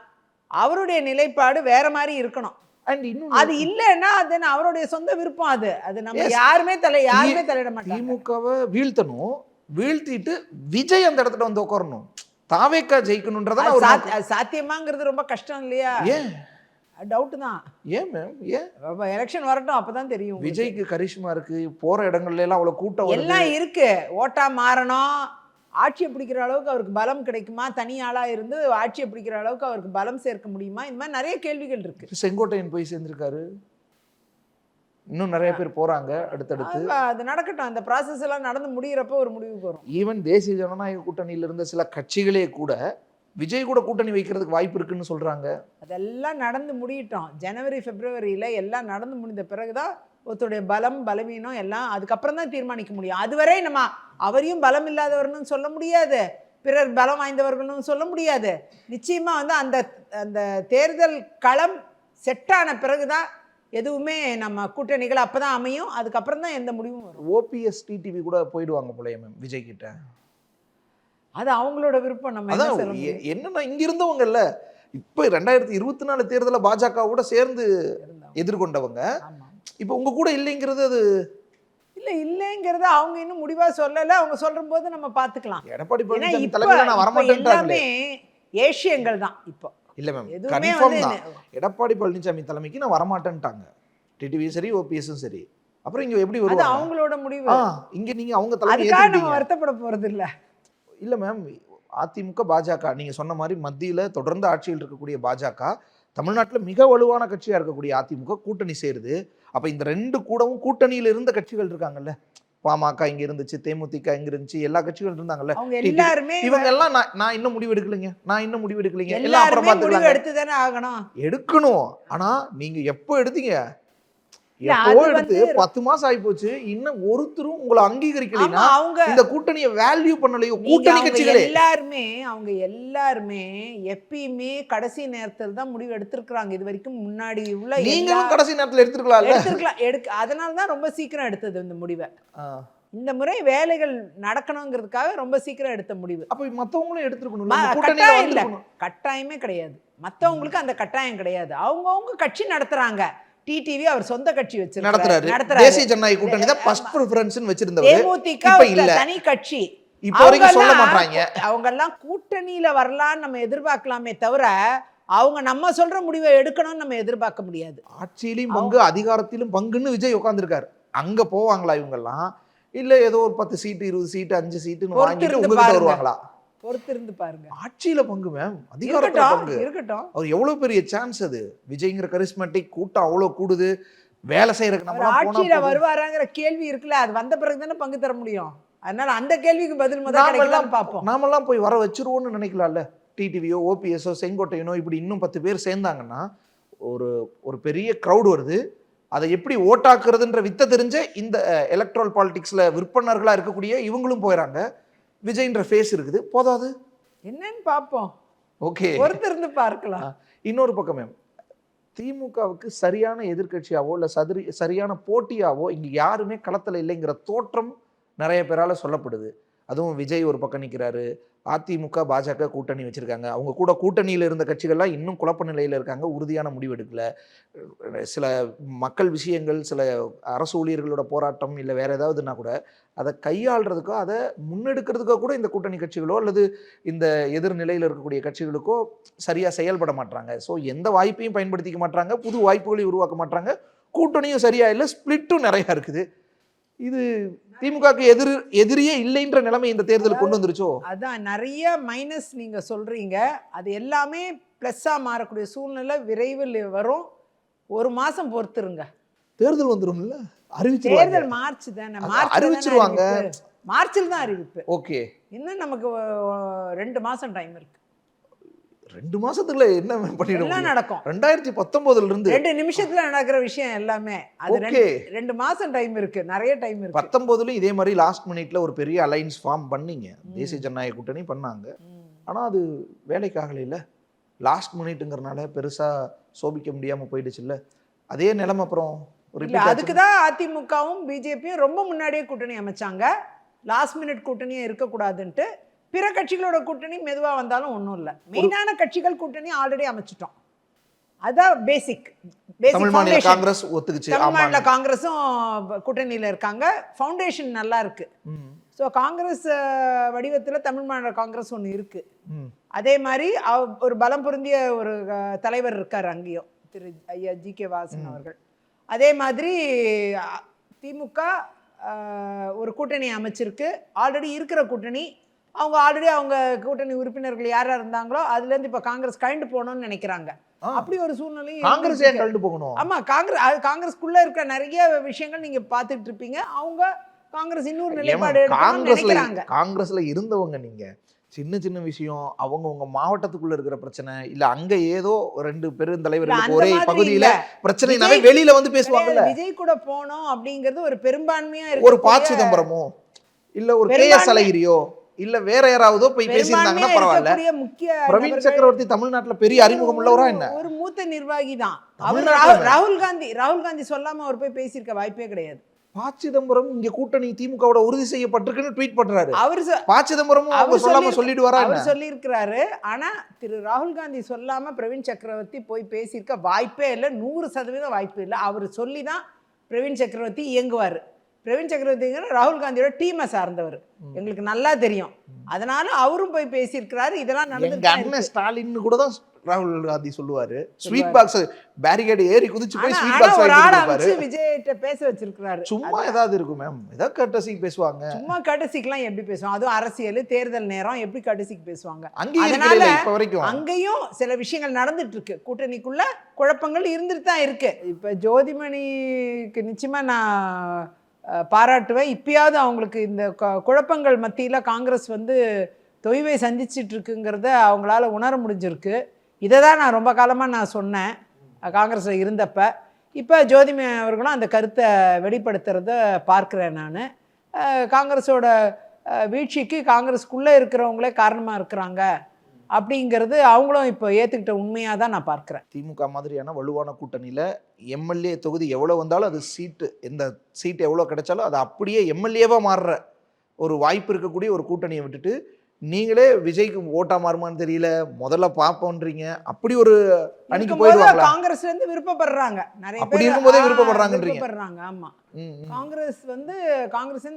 அவருடைய நிலைப்பாடு வேற மாதிரி இருக்கணும். அண்ட் இன்னும் அது இல்லைன்னா அது அவருடைய சொந்த விருப்பம். அது நம்ம யாருமே தலையிட மாட்டாங்க. திமுகவை வீழ்த்தணும், வீழ்த்திட்டு விஜய் அந்த இடத்துல வந்து உட்காரணும், தாவேக்கா ஜெயிக்கணும்ன்றதான் அது சாத்தியமாங்கிறது ரொம்ப கஷ்டம் இல்லையா? ஏன் டவுட் தான். ஏன் மேம்? ஏன் எலெக்ஷன் வரட்டும், அப்பதான் தெரியும். விஜய்க்கு கரிஷ்மா இருக்கு, போற இடங்கள்ல எல்லாம் அவ்வளவு கூட்டம் எல்லாம் இருக்கு. ஓட்டா மாறணும், ஆட்சியை பிடிக்கிற அளவுக்கு அவருக்கு பலம் கிடைக்குமா, தனி ஆளா இருந்து ஆட்சியை பிடிக்கிற அளவுக்கு அவருக்கு பலம் சேர்க்க முடியுமா, இந்த மாதிரி நிறைய கேள்விகள் இருக்கு. செங்கோட்டையன் போய் சேர்ந்திருக்காரு, இன்னும் நிறைய பேர் போறாங்க அடுத்தடுத்து. அது நடக்கட்டும், அந்த ப்ராசஸ் எல்லாம் நடந்து முடிகிறப்ப ஒரு முடிவுக்கு வரும். ஈவன் தேசிய ஜனநாயக கூட்டணியில இருந்த சில கட்சிகளே கூட விஜய் கூட கூட்டணி வைக்கிறதுக்கு வாய்ப்பு இருக்குன்னு சொல்றாங்க. அதெல்லாம் நடந்து முடியட்டும். ஜனவரி பிப்ரவரியில எல்லாம் நடந்து முடிந்த பிறகுதான் ஒருத்தருடைய பலம் பலவீனம் எல்லாம் அதுக்கப்புறம் தான் தீர்மானிக்க முடியும். அதுவரை நம்ம அவரையும் பலம் இல்லாதவர்னு சொல்ல முடியாது, பிறர் பலம் வாய்ந்தவர்களும் சொல்ல முடியாது. நிச்சயமா வந்து அந்த அந்த தேர்தல் களம் செட்டான பிறகுதான் எதுவுமே நம்ம கூட்டணிகள் அப்பதான் அமையும். அதுக்கப்புறம் தான் எந்த முடிவும் வரும். ஓபிஎஸ் டிடிவி கூட போயிடுவாங்க போலயே மேம் விஜய் கிட்ட. அது அவங்களோட விருப்பம். நம்ம என்னன்னா இங்க இருந்தவங்கல்ல, இப்ப 2024 தேர்தல பாஜகவோட சேர்ந்து எதிர்கொண்டவங்க இப்ப உங்க கூட இல்லைங்கிறது அது இல்லைங்கிறது அவங்க இன்னும் முடிவா சொல்லல. அவங்க சொல்ற போது நம்ம பாத்துக்கலாம். எடப்பாடி பழனிசாமி தலைமையில நான் வரமாட்டேன்றாங்களே, ஏசியங்கள் தான் இப்போ. இல்ல மேம், கன்ஃபார்ம் தான் எடப்பாடி பழனிசாமி தலைமைக்கு நான் வரமாட்டேன்ட்டாங்க. டிடிவி சரி, ஓபிஎஸும் சரி. அப்புறம் இங்க எப்படி வருவாங்க? அது அவங்களோட முடிவு. இங்க நீங்க அவங்க தலைமை அதுக்காக நம்ம வருத்தப்பட போறது இல்ல. இல்ல மேம், அதிமுக பாஜக நீங்க சொன்ன மாதிரி மத்தியில தொடர்ந்து ஆட்சியில் இருக்கக்கூடிய பாஜக, தமிழ்நாட்டில் மிக வலுவான கட்சியா இருக்கக்கூடிய அதிமுக கூட்டணி சேருது. அப்ப இந்த ரெண்டு கூடவும் கூட்டணியில இருந்த கட்சிகள் இருக்காங்கல்ல, பாமக இங்க இருந்துச்சு, தேமுதிக இங்க இருந்துச்சு, எல்லா கட்சிகள் இருந்தாங்கல்ல, எல்லாருமே இவங்க எல்லாம் நான் இன்னும் முடிவு எடுக்கலைங்க, நான் இன்னும் முடிவு எடுக்கலைங்க, எல்லாம் எல்லாரும் அப்புறம் பாத்துக்கலாம். எடுத்துதானே ஆகணும், எடுக்கணும். ஆனா நீங்க எப்போ எடுத்தீங்க? எப்போ எடுத்து 10 மாசம் ஆகி போச்சு, இன்னும் ஒருத்தரும் உங்களை அங்கீகரிக்கலைன்னா இந்த கூட்டணியை வேல்யூ பண்ணலையோ கூட்டணி கட்சிகளே அவங்க எல்லாருமே எப்பயுமே கடைசி நேரத்தில் தான் முடிவு எடுத்திருக்காங்க. இது வரைக்கும் முன்னாடி உள்ள நீங்களும் கடைசி நேரத்துல எடுத்துக்கலாம். அதனால தான் ரொம்ப சீக்கிரம் எடுத்தது இந்த முடிவை. இந்த முறை வேலைகள் நடக்கணுங்கிறதுக்காக ரொம்ப சீக்கிரம் எடுத்த முடிவு. அப்ப மத்தவங்களும் எடுத்துக்கணும். கட்டாயமே கிடையாது, மத்தவங்களுக்கு அந்த கட்டாயம் கிடையாது. அவங்கவுங்க கட்சி நடத்துறாங்க. டிடிவி அவர் சொந்த கட்சி வச்சிருக்காரு, தேசிய ஜனநாயக கூட்டணி தான் ஃபர்ஸ்ட் பிரெஃபரன்ஸ் வச்சிருந்தவர். தேமுதிக தனி கட்சி, இப்போ வரைக்கும் சொல்ல மாட்டாங்க. அவங்க எல்லாம் கூட்டணியில வரலான்னு நம்ம எதிர்பார்க்கலாமே தவிர அவங்க நம்ம சொல்ற முடிவை எடுக்கணும்னு நம்ம எதிர்பார்க்க முடியாது. ஆட்சியிலும் பங்கு, அதிகாரத்திலும் பங்குன்னு விஜய் உட்கார்ந்துருக்காரு. அங்க போவாங்களா இவங்க எல்லாம்? இல்ல ஏதோ ஒரு 10 சீட்டு 20 சீட்டு 5 சீட்டுன்னு வாங்கிட்டு உங்ககிட்ட வருவாங்களா? பொறுத்திருந்து பாருங்க. ஆட்சியில பங்கு மேம், அதிகாரத்துல பங்கு இருக்கட்டும். அவர் எவ்வளவு பெரிய சான்ஸ் அது. விஜய்ங்கிற கரிஸ்மேட்டிக் கூட்டம் அவ்வளவு கூடுது, வேலை செய்யறதுக்கு நம்ம ஆட்சியில வருவாராங்கிற கேள்வி இருக்குல்ல, அது வந்த பிறகு தானே பங்கு தர முடியும். அதனால அந்த கேள்விக்கு பதில் முதல்ல பார்ப்போம். நாமெல்லாம் போய் வர வச்சிருவோம்னு நினைக்கலாம்ல. டிடிவியோ ஓபிஎஸ்ஓ செங்கோட்டையனோ இப்படி இன்னும் 10 பேர் சேர்ந்தாங்கன்னா ஒரு பெரிய கிரௌட் வருது. அதை எப்படி ஓட்டாக்குறதுன்ற வித்த தெரிஞ்ச இந்த எலக்ட்ரல் பாலிடிக்ஸ்ல விற்பனர்களா இருக்கக்கூடிய இவங்களும் போயிறாங்க. விஜய்ன்ற ஃபேஸ் இருக்குது, போதாது என்னன்னு பார்ப்போம். ஓகே, பொறுத்திருந்து பார்க்கலாம். இன்னொரு பக்கம் மேம், திமுகவுக்கு சரியான எதிர்கட்சியாவோ இல்ல சரியான போட்டியாவோ இங்க யாருமே களத்துல இல்லைங்கிற தோற்றம் நிறைய பேரால சொல்லப்படுது. அதுவும் விஜய் ஒரு பக்கம் நிற்கிறாரு, அதிமுக பாஜக கூட்டணி வச்சிருக்காங்க. அவங்க கூட கூட்டணியில் இருந்த கட்சிகள்லாம் இன்னும் குழப்ப நிலையில் இருக்காங்க, உறுதியான முடிவு எடுக்கல. சில மக்கள் விஷயங்கள், சில அரசு ஊழியர்களோட போராட்டம் இல்லை வேற ஏதாவதுன்னா கூட அதை கையாளுறதுக்கோ அதை முன்னெடுக்கிறதுக்கோ கூட இந்த கூட்டணி கட்சிகளோ அல்லது இந்த எதிர்நிலையில் இருக்கக்கூடிய கட்சிகளுக்கோ சரியா செயல்பட மாட்டாங்க. ஸோ எந்த வாய்ப்பையும் பயன்படுத்திக்க மாட்டாங்க, புது வாய்ப்புகளையும் உருவாக்க மாட்டாங்க. கூட்டணியும் சரியா இல்லை, ஸ்பிளிட்டும் நிறையா இருக்குது. இது திமுகக்கு எதிரியே இல்லைன்ற நிலைமை இந்த தேர்தல் கொண்டு வந்துருச்சோ? அதான் நிறைய மைனஸ் நீங்க சொல்றீங்க. அது எல்லாமே பிளஸ்ஸா மாறக்கூடிய சூழ்நிலை விரைவில் வரும். ஒரு மாசம் பொறுத்துருங்க, தேர்தல் வந்துரும்ல. அறிவிச்சிருவாங்க. தேர்தல் மார்ச் தானே, அறிவிச்சிருவாங்க. மார்ச்சில் தான் அறிவிப்பு. ஓகே, இன்னும் நமக்கு 2 மாசம் டைம் இருக்கு. 2 மாசத்துல என்ன பண்ணிட எல்லாம் முடியும்? நடக்கும். 2019 இருந்து 2 நிமிஷத்துல நடக்கிற விஷயம் எல்லாமே. அது ஓகே 2 மாசம் டைம் இருக்கு, நிறைய டைம் இருக்கு. 19லயும் இதே மாதிரி லாஸ்ட் மினிட்ல ஒரு பெரிய அலைன்ஸ் ஃபார்ம் பண்ணீங்க, தேசிய ஜனநாயக கூட்டணி பண்ணாங்க. ஆனா அது வேலைக்காகல இல்ல, லாஸ்ட் மினிட்ங்கிறனால பெருசா சோபிக்க முடியாம போயிடுச்சுல்ல. அதே நிலைமை அப்புறம் இல்ல, ரிப்பீட் அதுக்கு தான் அதிமுகவும் பிஜேபியும் ரொம்ப முன்னாடியே கூட்டணி அமைச்சாங்க. Last minute கூட்டணியே இருக்கக்கூடாதுன்ட்டு. பிற கட்சிகளோட கூட்டணி மெதுவா வந்தாலும் ஒன்றும் இல்லை. மெயினான கட்சிகள் கூட்டணி ஆல்ரெடி அமைச்சிட்டோம். அதான் பேசிக் தமிழ் மாநில காங்கிரஸ் ஒத்துக்குச்சு. தமிழ் மாநில காங்கிரஸும் கூட்டணியில இருக்காங்க. ஃபவுண்டேஷன் நல்லா இருக்கு. ஸோ காங்கிரஸ் வடிவத்தில் தமிழ் மாநில காங்கிரஸ் ஒன்று இருக்கு. அதே மாதிரி ஒரு பலம் பொருந்திய ஒரு தலைவர் இருக்கார் அங்கேயும், திரு ஐயா ஜி.கே. வாசன் அவர்கள். அதே மாதிரி திமுக ஒரு கூட்டணி அமைச்சிருக்கு. ஆல்ரெடி இருக்கிற கூட்டணி, அவங்க கூட்டணி உறுப்பினர்கள் யாரா இருந்தாங்களோ அதுலேருந்து இப்போ காங்கிரஸ் கழிந்து போகணும்னு நினைக்கிறாங்க. அப்படி ஒரு சூழ்நிலை காங்கிரஸ் ஏன் கழிந்து போகணும்? ஆமா, காங்கிரஸ்க்குள்ள இருக்கிற நிறைய விஷயங்கள் நீங்க பார்த்துட்டு இருப்பீங்க. அவங்க காங்கிரஸ் இன்னொரு நிலைப்பாடு எடுக்கணும்னு நினைக்கிறாங்க. காங்கிரஸ்ல இருந்தவங்க நீங்க சின்ன சின்ன விஷயம், அவங்க மாவட்டத்துக்குள்ள இருக்கிற பிரச்சனை இல்ல, அங்க ஏதோ 2 பெருந்தலைவர்களுக்கு ஒரே பகுதியில பிரச்சனைனாலே வெளியில வந்து பேசுவாங்கல்ல. விஜய் கூட போனோம் அப்படிங்கிறது ஒரு பெரும்பான்மையா இருக்கு. ஒரு ப. சிதம்பரமோ இல்ல ஒரு கே.எஸ். அழகிரியோ இல்ல வேற யாராவதோ போய் பேசியிருந்தாங்கன்னா பரவாயில்ல. பிரவீன் சக்கரவர்த்தி தமிழ்நாட்டுல பெரிய அறிமுகம் உள்ளவரா என்ன? ஒரு மூத்த நிர்வாகி தான் அவர். ராகுல் காந்தி சொல்லாம அவர் போய் பேசியிருக்க வாய்ப்பே கிடையாது. ப. சிதம்பரம் இங்க கூட்டணி திமுகவோட உறுதி செய்யப்பட்டிருக்குன்னு ட்வீட் பண்றாரு. அவர் ப. சிதம்பரம் அவர் சொல்லாம சொல்லிடுவாரா? அவர் சொல்லியிருக்கிறாரு. ஆனா திரு ராகுல் காந்தி சொல்லாம பிரவீன் சக்கரவர்த்தி போய் பேசியிருக்க வாய்ப்பே இல்லை. 100% வாய்ப்பு இல்லை. அவர் சொல்லி தான் பிரவீன் சக்கரவர்த்தி இயங்குவார். பிரவீன் சக்கரவர்த்திங்கிற ராகுல் காந்தியோட டீமை சார்ந்தவர், எங்களுக்கு நல்லா தெரியும். அதனால அவரும் போய் பேசியிருக்கிறாரு. இதெல்லாம் நடந்து அண்ணன் ஸ்டாலின் கூட தான் ராகுல் காந்தி சொல்லுவாரு. ஸ்வீட் பாக்ஸ் பேரிகேட் ஏறி குதிச்சு போய் ஸ்வீட் பாக்ஸ் ஒரு ஆளை வாங்கி வச்சு விஜய்கிட்ட பேச வச்சிருக்காரு. சும்மா ஏதாவது இருக்கும் மேம், ஏதாவது கட்டசிக்கு பேசுவாங்க. சும்மா கட்டசிக்கலாம் எப்படி பேசுவாங்க? அதுவும் அரசியல் தேர்தல் நேரம் எப்படி கட்டசிக்கு பேசுவாங்க? அதனால இப்ப வரைக்கும் அங்கேயும் சில விஷயங்கள் நடந்துட்டு இருக்கு. கூட்டணிக்குள்ள குழப்பங்கள் இருந்துட்டு தான் இருக்கு. இப்ப ஜோதிமணிக்கு நிச்சயமா நான் பாராட்டுவேன். இப்பயாவது அவங்களுக்கு இந்த குழப்பங்கள் மத்தியில் காங்கிரஸ் வந்து தொய்வை சந்திச்சிட்டு இருக்குங்கிறத அவங்களால உணர முடிஞ்சிருக்கு. இதை தான் நான் ரொம்ப காலமாக நான் சொன்னேன் காங்கிரஸில் இருந்தப்ப. இப்போ ஜோதிமணி அவர்களும் அந்த கருத்தை வெளிப்படுத்துறத பார்க்குறேன் நான். காங்கிரஸோட வீழ்ச்சிக்கு காங்கிரஸ்க்குள்ளே இருக்கிறவங்களே காரணமாக இருக்கிறாங்க அப்படிங்கிறது அவங்களும் இப்போ ஏற்றுக்கிட்ட உண்மையாக தான் நான் பார்க்குறேன். திமுக மாதிரியான வலுவான கூட்டணியில் எம்எல்ஏ தொகுதி எவ்வளோ வந்தாலும் அது சீட்டு, எந்த சீட்டு எவ்வளோ கிடைச்சாலும் அது அப்படியே எம்எல்ஏவாக மாறுற ஒரு வாய்ப்பு இருக்கக்கூடிய ஒரு கூட்டணியை விட்டுட்டு நீங்களே விஜய்க்கு ஓட்டா மாறுமான்னு தெரியல, முதல்ல பார்ப்போன்றீங்க. அப்படி ஒரு அணிக்கு போயிடுவாங்க. காங்கிரஸ்ல இருந்து விருப்பப்படுறாங்க நிறைய பேர். அப்படி இருக்கும்போதே விருப்பப்படுறாங்க. ஆமா, காங்கிரஸ்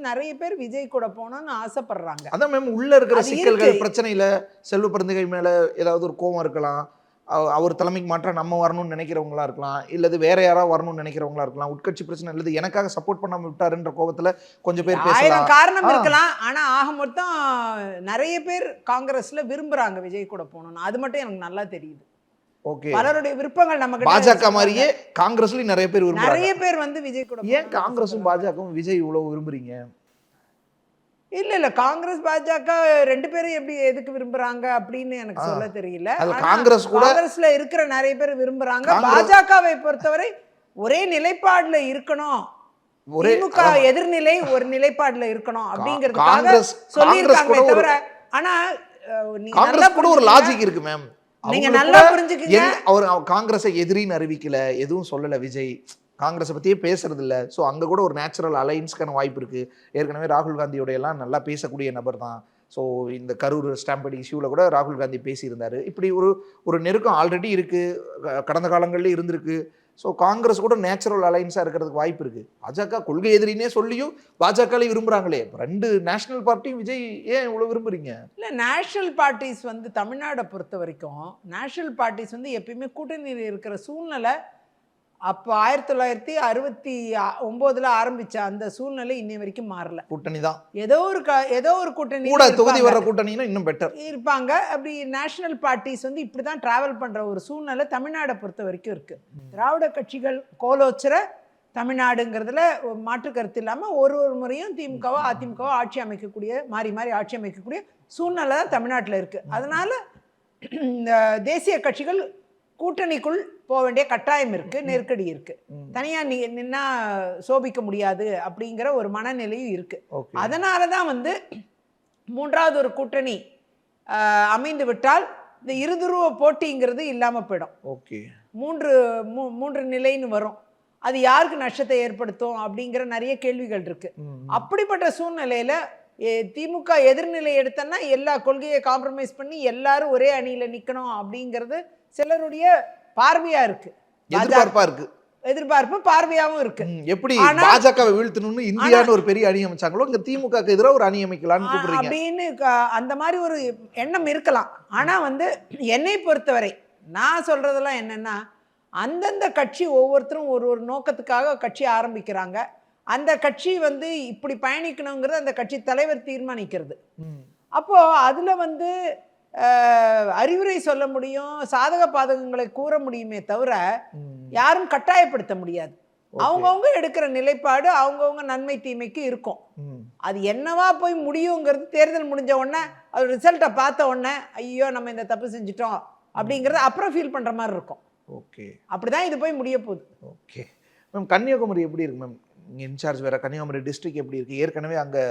நிறைய பேர் விஜய் கூட போகணும்னு ஆசைப்படுறாங்க. அதான் மேம், உள்ள இருக்கிற சிக்கல்கள் பிரச்சனையில செல்வ பெருந்தகை மேல ஏதாவது ஒரு கோவம் இருக்கலாம், அவர் தலைமைக்கு மாற்ற நம்ம வரணும்னு நினைக்கிறவங்களா இருக்கலாம், இல்லது வேற யாராவது வரணும்னு நினைக்கிறவங்களா இருக்கலாம், உட்கட்சி பிரச்சனை இல்லது எனக்காக சப்போர்ட் பண்ணாம விட்டாருன்ற கோபத்துல கொஞ்சம் பேர் பேசலாம். 1000 காரணம் இருக்கலாம். ஆனா ஆக மொத்தம் நிறைய பேர் காங்கிரஸ்ல விரும்புறாங்க விஜய் கூட போகணும்னு. அது மட்டும் எனக்கு நல்லா தெரியுது. ஓகே, பலருடைய விருப்பங்கள் நமக்கு பாஜக மாதிரியே காங்கிரஸ்லயும் நிறைய பேர் விரும்புறாங்க. நிறைய பேர் வந்து விஜய் கூட. ஏன் காங்கிரஸும் பாஜகவும் விஜய் இவ்வளவு விரும்புறீங்க? இல்ல காங்கிரஸ் பாஜக 2 பேரும் எப்படி எதுக்கு விரும்புறாங்க அப்படின்னு எனக்கு சொல்ல தெரியல. காங்கிரஸ்ல இருக்கிற நிறைய பேர் விரும்புறாங்க. பாஜகவை பொறுத்தவரை ஒரே நிலைப்பாடுல இருக்கணும், திமுக எதிர்நிலை ஒரு நிலைப்பாடுல இருக்கணும் அப்படிங்கிறதுக்காக சொல்லியிருக்காங்க தவிர. ஆனா காங்கிரஸ் கூட ஒரு லாஜிக் இருக்கு மேம். நீங்க நல்லா புரிஞ்சுக்கங்க. அவர் காங்கிரஸை எதிரின்னு அறிவிக்கல, எதுவும் சொல்லல விஜய், காங்கிரஸை பற்றியே பேசுறது இல்லை. ஸோ அங்கே கூட ஒரு நேச்சுரல் அலைன்ஸ்க்கான வாய்ப்பு இருக்குது. ஏற்கனவே ராகுல் காந்தியோட எல்லாம் நல்லா பேசக்கூடிய நபர் தான். ஸோ இந்த கரூர் ஸ்டாம்பேட் இஷ்யூவில் கூட ராகுல் காந்தி பேசியிருந்தார். இப்படி ஒரு நெருக்கம் ஆல்ரெடி இருக்குது, கடந்த காலங்கள்லேயே இருந்திருக்கு. ஸோ காங்கிரஸ் கூட நேச்சுரல் அலைன்ஸாக இருக்கிறதுக்கு வாய்ப்பு இருக்குது. பாஜக கொள்கை எதிரினே சொல்லியும் பாஜகலையும் விரும்புகிறாங்களே. 2 நேஷனல் பார்ட்டியும் விஜய் ஏன் இவ்வளோ விரும்புறீங்க? இல்லை, நேஷனல் பார்ட்டிஸ் வந்து தமிழ்நாடை பொறுத்த வரைக்கும் நேஷனல் பார்ட்டிஸ் வந்து எப்பயுமே கூட்டணியில் இருக்கிற சூழ்நிலை அப்போ 1969 ஆரம்பிச்ச அந்த சூழ்நிலை இன்னை வரைக்கும் மாறல. கூட்டணி தான் ஏதோ ஒரு கூட்டணி கூட தொகுதி வர கூட்டணினா இன்னும் பெட்டர் இருப்பாங்க. அப்படி நேஷனல் பார்ட்டிஸ் வந்து இப்படி தான் டிராவல் பண்ற ஒரு சூழ்நிலை தமிழ்நாடை பொறுத்த வரைக்கும் இருக்கு. திராவிட கட்சிகள் கோலோச்சுற தமிழ்நாடுங்கிறதுல மாற்று கருத்து இல்லாமல் ஒரு முறையும் திமுகவோ அதிமுகவோ ஆட்சி அமைக்கக்கூடிய மாறி ஆட்சி அமைக்கக்கூடிய சூழ்நிலை தான் தமிழ்நாட்டில் இருக்கு. அதனால இந்த தேசிய கட்சிகள் கூட்டணிக்குள் போக வேண்டிய கட்டாயம் இருக்குது, நெருக்கடி இருக்குது. தனியாக நின்னா சோபிக்க முடியாது அப்படிங்கிற ஒரு மனநிலையும் இருக்குது. ஓகே. அதனால தான் வந்து மூன்றாவது ஒரு கூட்டணி அமைந்து விட்டால் இந்த இருதுருவ போட்டிங்கிறது இல்லாமல் போயிடும். ஓகே. மூன்று நிலைன்னு வரும். அது யாருக்கு நஷ்டத்தை ஏற்படுத்தும் அப்படிங்கிற நிறைய கேள்விகள் இருக்கு. அப்படிப்பட்ட சூழ்நிலையில திமுக எதிர்நிலை எடுத்தன்னா எல்லா கொள்கையை காம்ப்ரமைஸ் பண்ணி எல்லாரும் ஒரே அணியில நிக்கணும் அப்படிங்கிறது சிலருடைய பார்வையா இருக்கு, எதிர்பார்ப்பா இருக்கு, எதிர்பார்ப்பு பார்வையாவும் இருக்கு. எப்படி பாஜகவை வீழ்த்தணும்னு இந்தியான்னு ஒரு பெரிய அணி அமைச்சாங்களோ இங்க திமுகக்கு எதிராக ஒரு அணி அமைக்கலாம்னு கூப்பிடுறீங்க அப்படின்னு அந்த மாதிரி ஒரு எண்ணம் இருக்கலாம். ஆனா வந்து என்னை பொறுத்தவரை நான் சொல்றதெல்லாம் என்னன்னா, அந்தந்த கட்சி ஒவ்வொருத்தரும் ஒரு ஒரு நோக்கத்துக்காக கட்சி ஆரம்பிக்கிறாங்க. அந்த கட்சி வந்து இப்படி பயணிக்கணுங்கிறது அந்த கட்சி தலைவர் தீர்மானிக்கிறது. அப்போ அதுல வந்து அறிவுரை சொல்ல முடியும், சாதக பாதகங்களை கூற முடியுமே தவிர யாரும் கட்டாயப்படுத்த முடியாது. அவங்கவுங்க எடுக்கிற நிலைப்பாடு அவங்கவுங்க நன்மை தீமைக்கு இருக்கும். அது என்னவா போய் முடியுங்கிறது தேர்தல் முடிஞ்ச உடனே அது ரிசல்ட்டை பார்த்த உடனே ஐயோ நம்ம இந்த தப்பு செஞ்சிட்டோம் அப்படிங்கிறத அப்புறம் ஃபீல் பண்ற மாதிரி இருக்கும். ஓகே. அப்படிதான் இது போய் முடிய போகுது. Okay ma'am. கன்னியாகுமரி எப்படி இருக்கு மேம்? இங்கே இன்சார்ஜ் வேற, கன்னியாகுமரி டிஸ்ட்ரிக்ட் எப்படி இருக்கு? ஏற்கனவே அங்கே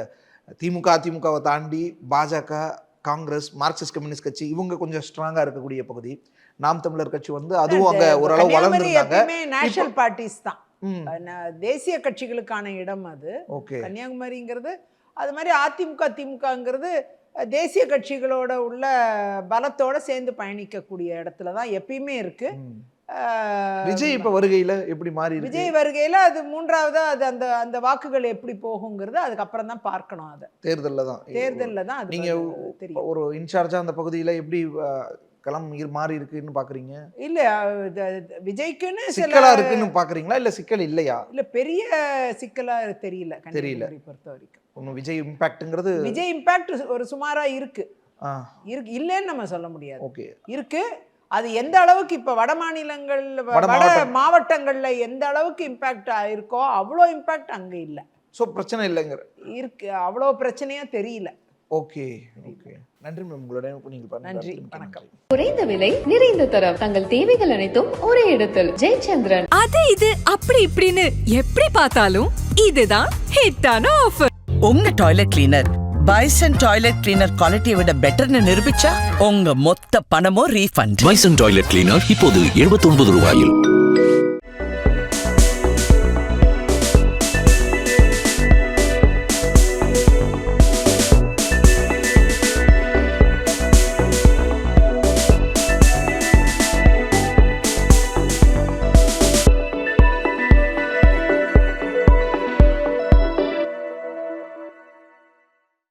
அதிமுகவை தாண்டி பாஜக, காங்கிரஸ், மார்க்சிஸ்ட் கம்யூனிஸ்ட் கட்சி இவங்க கொஞ்சம் ஸ்ட்ராங்கா இருக்கக்கூடிய பகுதி. நாம் தமிழர் கட்சி வந்து அதுவும் அங்க ஓரளவு வளர்ந்துருந்தாங்க. நேஷனல் பார்ட்டிஸ் தான் தேசிய கட்சிகளுக்கான இடம் அது. ஓகே. கன்னியாகுமரிங்கிறது அது மாதிரி திமுகங்கிறது தேசிய கட்சிகளோட உள்ள பலத்தோட சேர்ந்து பயணிக்கக்கூடிய இடத்துல தான் எப்பயுமே இருக்கு. விஜய் இப்ப வருகையில எப்படி மாறி இருக்கு? விஜய் வருகையில அது மூன்றாவதா அது அந்த அந்த வாக்குகள் எப்படி போகுங்கிறது அதுக்கப்புறம் தான் பார்க்கணும். அதை தேர்தல்ல தான் அது நீங்க ஒரு இன்சார்ஜா அந்த பகுதியில எப்படி களம் மாறி இருக்குன்னு பாக்குறீங்க? இல்ல விஜய்க்குன்னு சிக்கலா இருக்குன்னு பாக்குறீங்களா இல்ல சிக்கல் இல்லையா? இல்ல பெரிய சிக்கலா தெரியல பொறுத்த வரைக்கும். விஜய் இம்பாக்ட்ங்கிறது விஜய் இம்பாக்ட் ஒரு சுமாரா இருக்கு இல்லைன்னு நம்ம சொல்ல முடியாது. ஓகே. இருக்கு. அது எந்த அளவுக்கு இப்ப வட மாநிலங்கள்ல வட மாவட்டங்கள்ல எந்த அளவுக்கு இம்பாக்ட் ஆயிருக்கோ அவ்வளோ இம்பாக்ட் அங்க இல்ல. சோ பிரச்சனை இல்லைங்கிற இருக்கு, அவ்வளோ பிரச்சனையா தெரியல. ஓகே. ஓகே. நன்றி மேம். உங்களுடைய நன்றி, வணக்கம். குறைந்த விலை, நிறைந்த தரம், தங்கள் தேவைகள் அனைத்தும் ஒரே இடத்தில். ஜெயச்சந்திரன். அது இது அப்படி இப்படின்னு எப்படி பார்த்தாலும் இதுதான் ஹிட்டான ஆஃபர். உங்க toilet cleaner bison toilet cleaner குவாலிட்டியை விட பெட்டர்னு நிரூபிச்சா உங்க மொத்த பணமும் ரீஃபண்ட். பைசன் டாய்லெட் கிளீனர் இப்போது 79 ரூபாயில்.